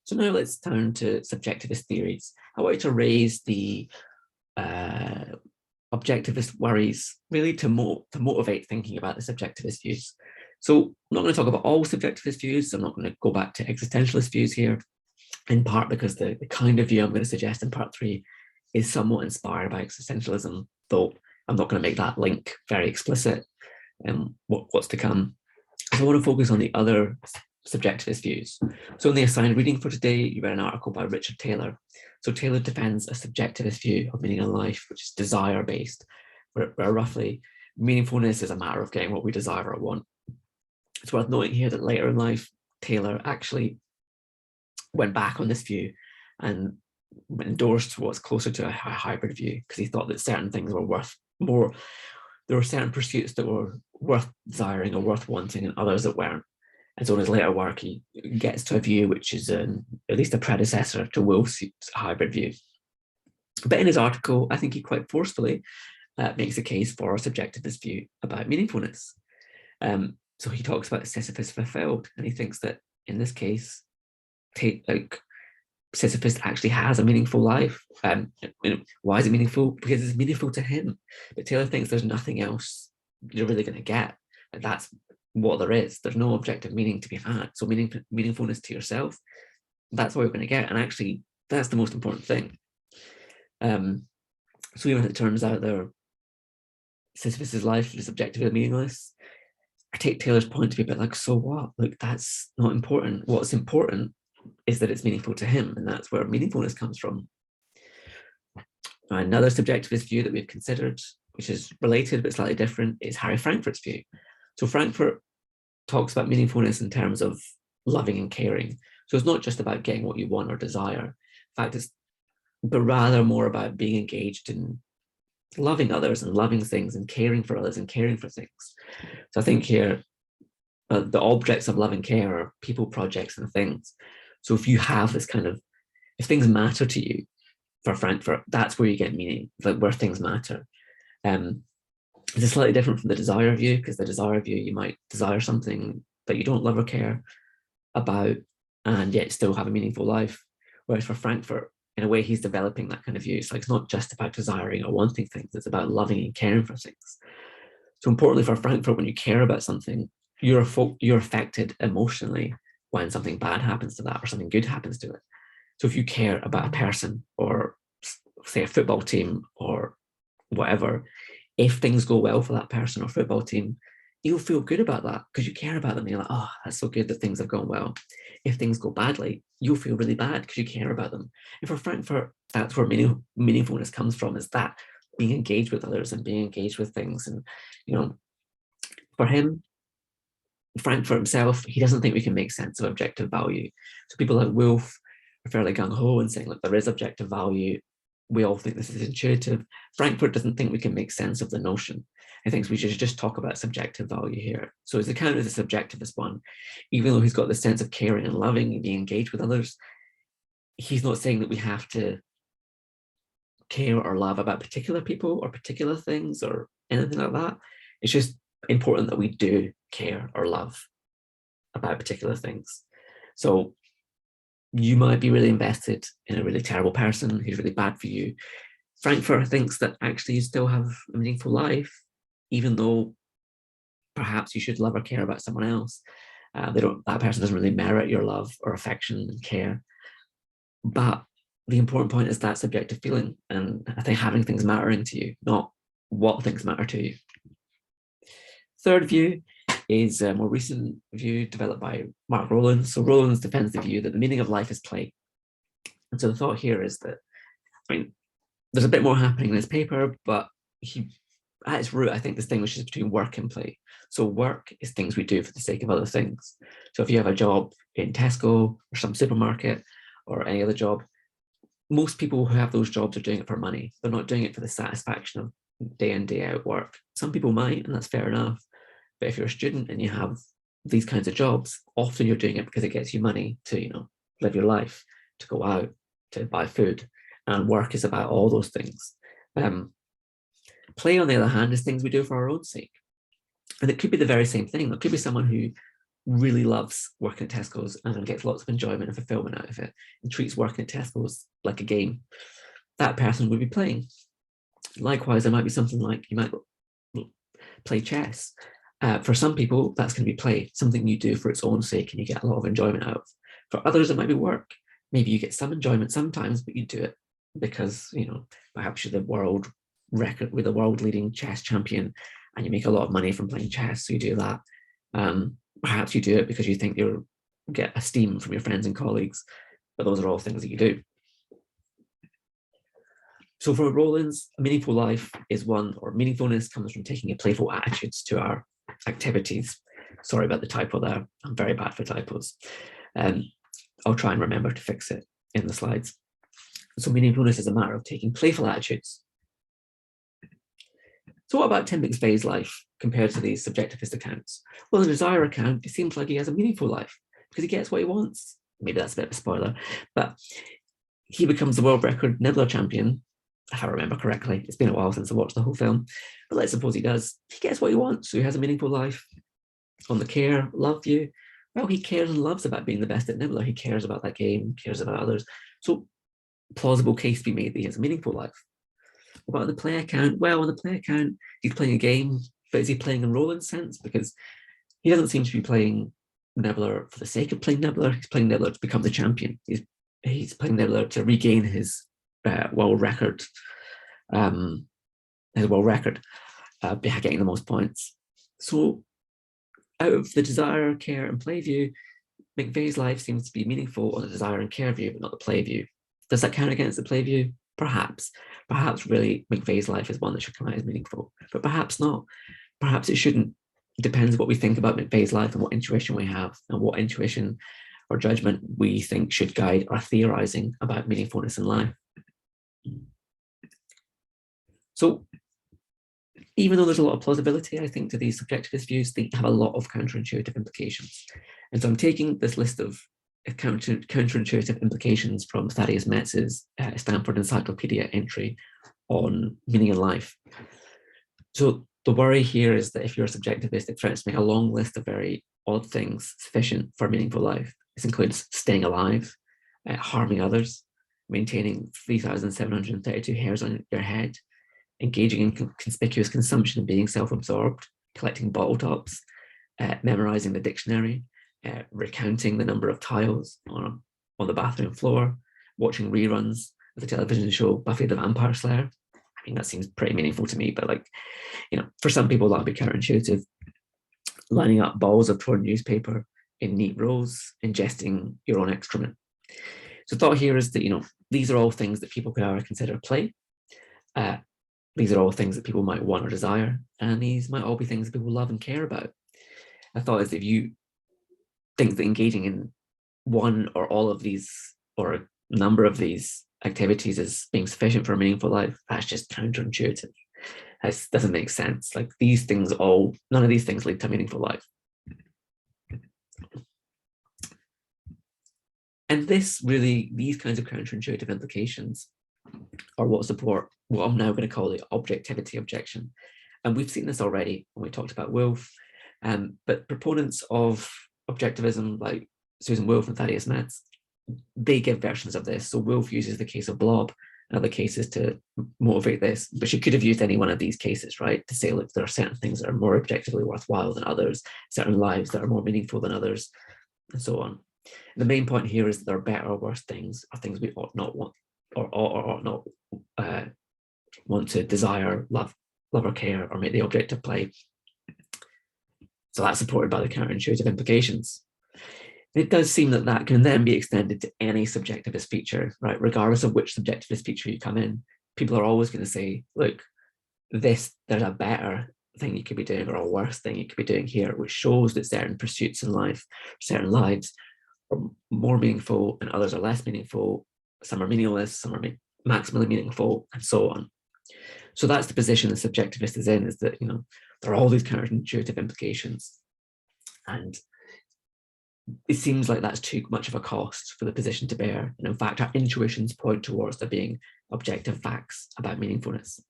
So now let's turn to subjectivist theories. I want you to raise the objectivist worries really to motivate thinking about the subjectivist views. So I'm not going to talk about all subjectivist views. So I'm not going to go back to existentialist views here, in part because the kind of view I'm going to suggest in part 3 is somewhat inspired by existentialism, though I'm not going to make that link very explicit in what's to come. So I want to focus on the other subjectivist views. So in the assigned reading for today, you read an article by Richard Taylor. So Taylor defends a subjectivist view of meaning in life, which is desire-based, where roughly meaningfulness is a matter of getting what we desire or want. It's worth noting here that later in life, Taylor actually went back on this view and endorsed what's closer to a hybrid view, because he thought that certain things were worth more. There were certain pursuits that were worth desiring or worth wanting and others that weren't. And so in his later work, he gets to a view which is at least a predecessor to Wolff's hybrid view. But in his article, I think he quite forcefully makes a case for a subjectivist view about meaningfulness. So he talks about Sisyphus fulfilled, and he thinks that in this case, Sisyphus actually has a meaningful life. Why is it meaningful? Because it's meaningful to him. But Taylor thinks there's nothing else you're really going to get. That's what there is. There's no objective meaning to be had. So meaningfulness to yourself, that's what you're going to get. And actually, that's the most important thing. So even if it turns out that Sisyphus's life is objectively meaningless, I take Taylor's point to be a bit like, so what? Like, that's not important. What's important is that it's meaningful to him, and that's where meaningfulness comes from. Another subjectivist view that we've considered, which is related but slightly different, is Harry Frankfurt's view. So Frankfurt talks about meaningfulness in terms of loving and caring. So it's not just about getting what you want or desire. In fact, but rather more about being engaged in loving others and loving things and caring for others and caring for things. So I think here, the objects of love and care are people, projects, and things. So if you have this kind of, if things matter to you, for Frankfurt, that's where you get meaning, like where things matter. It's slightly different from the desire view, because the desire view, you might desire something that you don't love or care about and yet still have a meaningful life. Whereas for Frankfurt, in a way, he's developing that kind of view. It's like, it's not just about desiring or wanting things, it's about loving and caring for things. So importantly for Frankfurt, when you care about something, you're affected emotionally when something bad happens to that or something good happens to it. So if you care about a person or say a football team or whatever, if things go well for that person or football team, you'll feel good about that because you care about them. And you're like, oh, that's so good that things have gone well. If things go badly, you'll feel really bad because you care about them. And for Frankfurt, that's where meaningfulness comes from, is that being engaged with others and being engaged with things. And, you know, for him, Frankfurt himself, he doesn't think we can make sense of objective value. So people like Wolff are fairly gung-ho and saying, look, there is objective value. We all think this is intuitive. Frankfurt doesn't think we can make sense of the notion. He thinks we should just talk about subjective value here. So his account is a subjectivist one. Even though he's got the sense of caring and loving and being engaged with others, he's not saying that we have to care or love about particular people or particular things or anything like that. It's just important that we do care or love about particular things. So you might be really invested in a really terrible person who's really bad for you. Frankfurt thinks that actually you still have a meaningful life, even though perhaps you should love or care about someone else. That person doesn't really merit your love or affection and care. But the important point is that subjective feeling, and I think having things mattering to you, not what things matter to you. Third view is a more recent view developed by Mark Rowlands. So Rowlands defends the view that the meaning of life is play. And so the thought here is that, I mean, there's a bit more happening in his paper, but he, at its root, I think, distinguishes between work and play. So work is things we do for the sake of other things. So if you have a job in Tesco or some supermarket or any other job, most people who have those jobs are doing it for money. They're not doing it for the satisfaction of day in, day out work. Some people might, and that's fair enough. But if you're a student and you have these kinds of jobs, often you're doing it because it gets you money to, you know, live your life, to go out, to buy food. And work is about all those things. Play, on the other hand, is things we do for our own sake. And it could be the very same thing. There could be someone who really loves working at Tesco's and gets lots of enjoyment and fulfillment out of it and treats working at Tesco's like a game, that person would be playing. Likewise, there might be something like you might play chess. For some people, that's going to be play, something you do for its own sake and you get a lot of enjoyment out of. For others, it might be work. Maybe you get some enjoyment sometimes, but you do it because, you know, perhaps you're the world record with a world leading chess champion and you make a lot of money from playing chess, so you do that. Perhaps you do it because you think you'll get esteem from your friends and colleagues, but those are all things that you do. So for Rollins, a meaningful life is one, or meaningfulness comes from taking a playful attitudes to our activities. Sorry about the typo there. I'm very bad for typos. I'll try and remember to fix it in the slides. So meaningfulness is a matter of taking playful attitudes. So what about Tim McVeigh's life compared to these subjectivist accounts? Well, in the Desire account, it seems like he has a meaningful life because he gets what he wants. Maybe that's a bit of a spoiler, but he becomes the world record nibbler champion, if I remember correctly. It's been a while since I watched the whole film, but let's suppose he does. He gets what he wants, so he has a meaningful life. On the care, love view, well, he cares and loves about being the best at nibbler. He cares about that game, cares about others. So plausible case to be made that he has a meaningful life. What about the play account? Well, on the play account, he's playing a game, but is he playing in Roland's sense? Because he doesn't seem to be playing nibbler for the sake of playing nibbler. He's playing nibbler to become the champion. He's playing nibbler to regain his world record, getting the most points. So out of the desire, care, and play view, McVeigh's life seems to be meaningful on the desire and care view, but not the play view. Does that count against the play view? Perhaps. Perhaps really McVeigh's life is one that should come out as meaningful, but perhaps not. Perhaps it shouldn't. It depends what we think about McVeigh's life and what intuition we have and what intuition or judgment we think should guide our theorizing about meaningfulness in life. So even though there's a lot of plausibility, I think, to these subjectivist views, they have a lot of counterintuitive implications. And so I'm taking this list of counterintuitive implications from Thaddeus Metz's Stanford Encyclopedia entry on meaning in life. So the worry here is that if you're a subjectivist, it threatens to make a long list of very odd things sufficient for a meaningful life. This includes staying alive, harming others, maintaining 3,732 hairs on your head, engaging in conspicuous consumption and being self-absorbed, collecting bottle tops, memorizing the dictionary, recounting the number of tiles on the bathroom floor, watching reruns of the television show Buffy the Vampire Slayer. I mean, that seems pretty meaningful to me, but like, you know, for some people that'll be counterintuitive. Lining up balls of torn newspaper in neat rows, ingesting your own excrement. So thought here is that, you know, these are all things that people could either consider play. These are all things that people might want or desire, and these might all be things that people love and care about. I thought is if you think that engaging in one or all of these or a number of these activities as being sufficient for a meaningful life, that's just counterintuitive. That doesn't make sense. Like these things none of these things lead to a meaningful life. And these kinds of counterintuitive implications are what support what I'm now going to call the objectivity objection. And we've seen this already when we talked about Wolff, but proponents of objectivism like Susan Wolff and Thaddeus Metz, they give versions of this. So Wolff uses the case of Blob and other cases to motivate this, but she could have used any one of these cases, right? To say, look, there are certain things that are more objectively worthwhile than others, certain lives that are more meaningful than others, and so on. And the main point here is that there are better or worse things, or things we ought not want, or ought not want to desire, love or care, or make the object of play. So that's supported by the counterintuitive implications. It does seem that that can then be extended to any subjectivist feature, right? Regardless of which subjectivist feature you come in, people are always going to say, look, there's a better thing you could be doing or a worse thing you could be doing here, which shows that certain pursuits in life, certain lives are more meaningful and others are less meaningful. Some are meaningless, some are maximally meaningful, and so on. So that's the position the subjectivist is in, is that, you know, there are all these counterintuitive implications. And it seems like that's too much of a cost for the position to bear. And in fact, our intuitions point towards there being objective facts about meaningfulness.